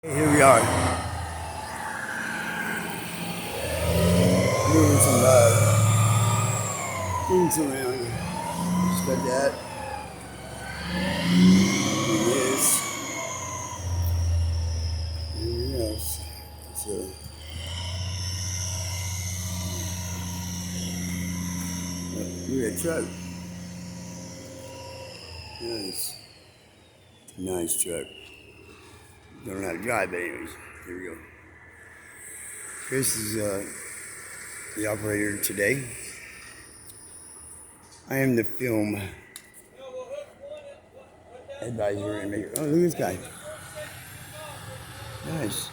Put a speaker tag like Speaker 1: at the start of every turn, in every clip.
Speaker 1: Here we are, moving some things around here. Just got that. Yes. Anything else? So, look at that truck. Nice. Nice truck. Don't know how to drive, but anyways, here we go. Chris is the operator today. I am the film advisor and maker. Oh, look at this guy. Nice.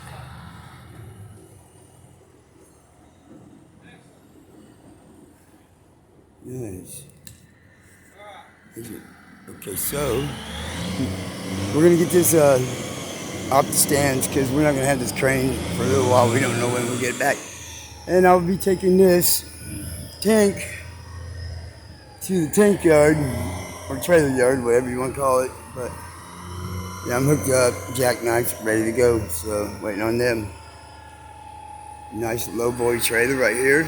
Speaker 1: Nice. Okay, so we're gonna get this off the stands because we're not gonna have this crane for a little while. We don't know when we'll get it back. And I'll be taking this tank to the tank yard or trailer yard, whatever you want to call it. But yeah, I'm hooked up, jackknife, ready to go. So waiting on them. Nice low boy trailer right here.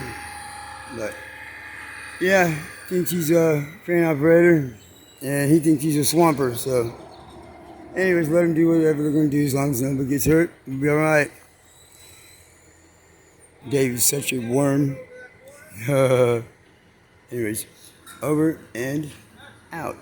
Speaker 1: But yeah, thinks he's a crane operator, and he thinks he's a swamper. So anyways, let him do whatever they're gonna do as long as nobody gets hurt. We'll be all right. Dave is such a worm. Anyways, over and out.